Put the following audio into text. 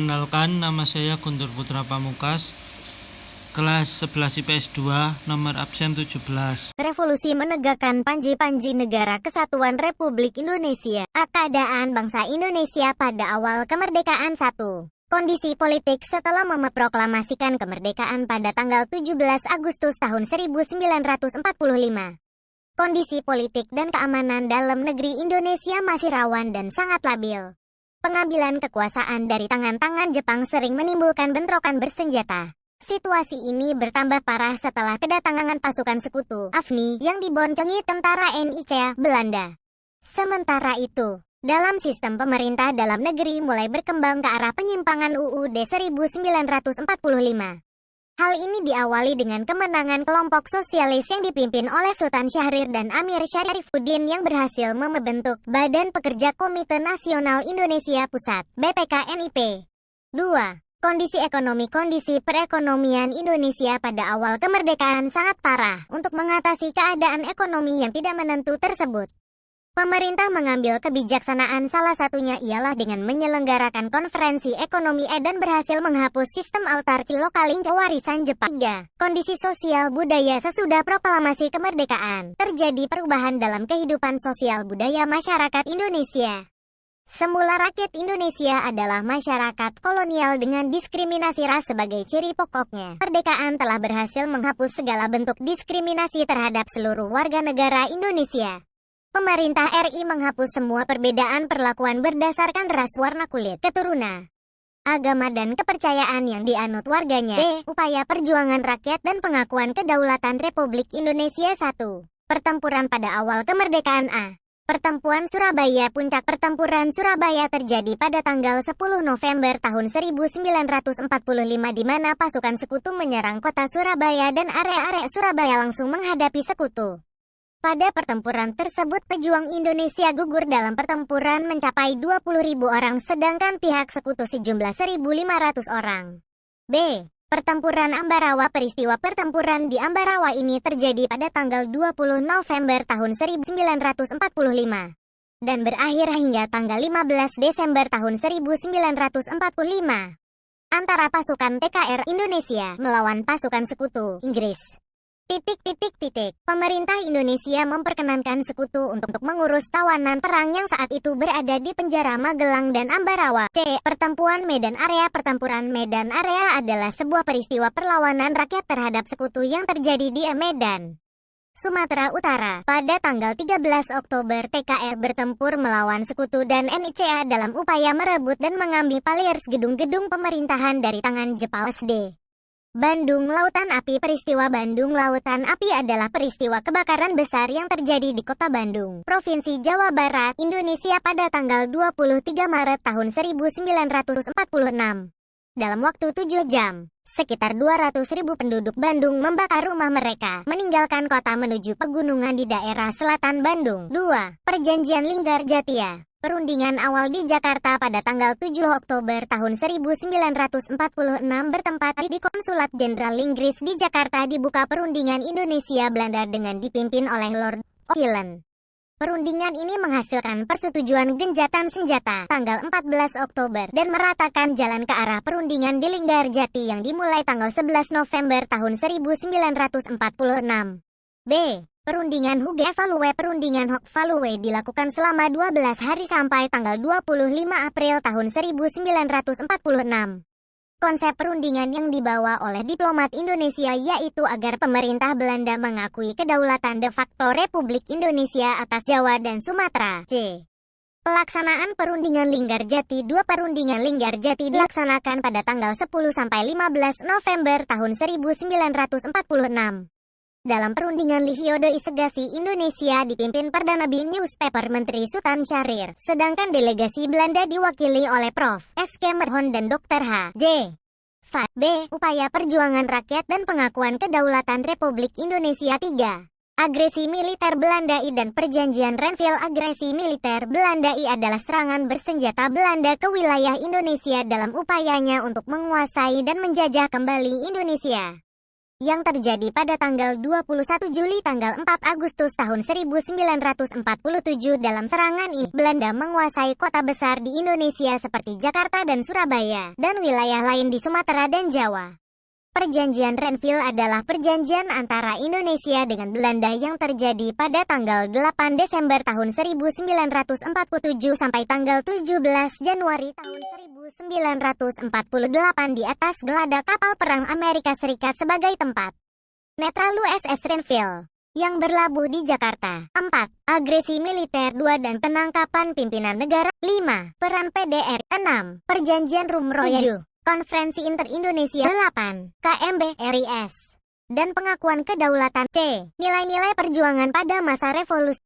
Kenalkan, nama saya Guntur Putra Pamungkas, kelas 11 IPS 2, nomor absen 17. Revolusi menegakkan panji-panji Negara Kesatuan Republik Indonesia. Keadaan bangsa Indonesia pada awal kemerdekaan 1. Kondisi politik setelah memproklamasikan kemerdekaan pada tanggal 17 Agustus tahun 1945. Kondisi politik dan keamanan dalam negeri Indonesia masih rawan dan sangat labil. Pengambilan kekuasaan dari tangan-tangan Jepang sering menimbulkan bentrokan bersenjata. Situasi ini bertambah parah setelah kedatangan pasukan sekutu AFNI yang diboncengi tentara NIC Belanda. Sementara itu, dalam sistem pemerintah dalam negeri mulai berkembang ke arah penyimpangan UUD 1945. Hal ini diawali dengan kemenangan kelompok sosialis yang dipimpin oleh Sultan Syahrir dan Amir Syarifuddin yang berhasil membentuk Badan Pekerja Komite Nasional Indonesia Pusat (BPKNIP). 2. Kondisi perekonomian Indonesia pada awal kemerdekaan sangat parah. Untuk mengatasi keadaan ekonomi yang tidak menentu tersebut, pemerintah mengambil kebijaksanaan, salah satunya ialah dengan menyelenggarakan konferensi ekonomi dan berhasil menghapus sistem autarki lokal warisan Jepang. 3. Kondisi sosial budaya sesudah proklamasi kemerdekaan. Terjadi perubahan dalam kehidupan sosial budaya masyarakat Indonesia. Semula rakyat Indonesia adalah masyarakat kolonial dengan diskriminasi ras sebagai ciri pokoknya. Kemerdekaan telah berhasil menghapus segala bentuk diskriminasi terhadap seluruh warga negara Indonesia. Pemerintah RI menghapus semua perbedaan perlakuan berdasarkan ras, warna kulit, keturunan, agama dan kepercayaan yang dianut warganya. B. Upaya perjuangan rakyat dan pengakuan kedaulatan Republik Indonesia 1. Pertempuran pada awal kemerdekaan. Pertempuran Surabaya. Puncak pertempuran Surabaya terjadi pada tanggal 10 November tahun 1945 di mana pasukan sekutu menyerang kota Surabaya dan area-area Surabaya langsung menghadapi sekutu. Pada pertempuran tersebut pejuang Indonesia gugur dalam pertempuran mencapai 20.000 orang sedangkan pihak sekutu sejumlah 1.500 orang. B. Pertempuran Ambarawa. Peristiwa pertempuran di Ambarawa ini terjadi pada tanggal 20 November tahun 1945 dan berakhir hingga tanggal 15 Desember tahun 1945 antara pasukan TKR Indonesia melawan pasukan sekutu Inggris. Pemerintah Indonesia memperkenankan sekutu untuk mengurus tawanan perang yang saat itu berada di penjara Magelang dan Ambarawa. C. Pertempuran Medan Area. Pertempuran Medan Area adalah sebuah peristiwa perlawanan rakyat terhadap sekutu yang terjadi di Medan, Sumatera Utara. Pada tanggal 13 Oktober TKR bertempur melawan sekutu dan NICA dalam upaya merebut dan mengambil palir gedung-gedung pemerintahan dari tangan Jepang. SD. Bandung Lautan Api. Peristiwa Bandung Lautan Api adalah peristiwa kebakaran besar yang terjadi di Kota Bandung, Provinsi Jawa Barat, Indonesia pada tanggal 23 Maret tahun 1946. Dalam waktu 7 jam, sekitar 200.000 penduduk Bandung membakar rumah mereka, meninggalkan kota menuju pegunungan di daerah selatan Bandung. 2. Perjanjian Linggarjati. Perundingan awal di Jakarta pada tanggal 7 Oktober tahun 1946 bertempat di Konsulat Jenderal Inggris di Jakarta. Dibuka perundingan Indonesia-Belanda dengan dipimpin oleh Lord O'Higgins. Perundingan ini menghasilkan persetujuan gencatan senjata tanggal 14 Oktober dan meratakan jalan ke arah perundingan di Linggarjati yang dimulai tanggal 11 November tahun 1946. B. Perundingan Hugh-Evaluwe. Perundingan Hugh-Evaluwe dilakukan selama 12 hari sampai tanggal 25 April tahun 1946. Konsep perundingan yang dibawa oleh diplomat Indonesia yaitu agar pemerintah Belanda mengakui kedaulatan de facto Republik Indonesia atas Jawa dan Sumatera. C. Pelaksanaan perundingan Linggarjati. 2. Perundingan Linggarjati dilaksanakan pada tanggal 10 sampai 15 November tahun 1946. Dalam perundingan Lihyode Isegasi Indonesia dipimpin Perdana Newspaper Menteri Sultan Syahrir, sedangkan delegasi Belanda diwakili oleh Prof. S. Cameron dan Dr. H. J. Fad. B. Upaya perjuangan rakyat dan pengakuan kedaulatan Republik Indonesia. 3. Agresi militer Belanda dan Perjanjian Renville. Agresi militer Belanda adalah serangan bersenjata Belanda ke wilayah Indonesia dalam upayanya untuk menguasai dan menjajah kembali Indonesia. yang terjadi pada tanggal 21 Juli tanggal 4 Agustus tahun 1947. Dalam serangan ini, Belanda menguasai kota besar di Indonesia seperti Jakarta dan Surabaya, dan wilayah lain di Sumatera dan Jawa. Perjanjian Renville adalah perjanjian antara Indonesia dengan Belanda yang terjadi pada tanggal 8 Desember tahun 1947 sampai tanggal 17 Januari tahun 1948 di atas geladak kapal perang Amerika Serikat sebagai tempat netral USS Renville yang berlabuh di Jakarta. 4. Agresi militer 2 dan penangkapan pimpinan negara. 5. Peran PDR. 6. Perjanjian Rum Royal. 7. Konferensi Inter-Indonesia. 8. KMB RIS dan pengakuan kedaulatan. C. Nilai-nilai perjuangan pada masa revolusi.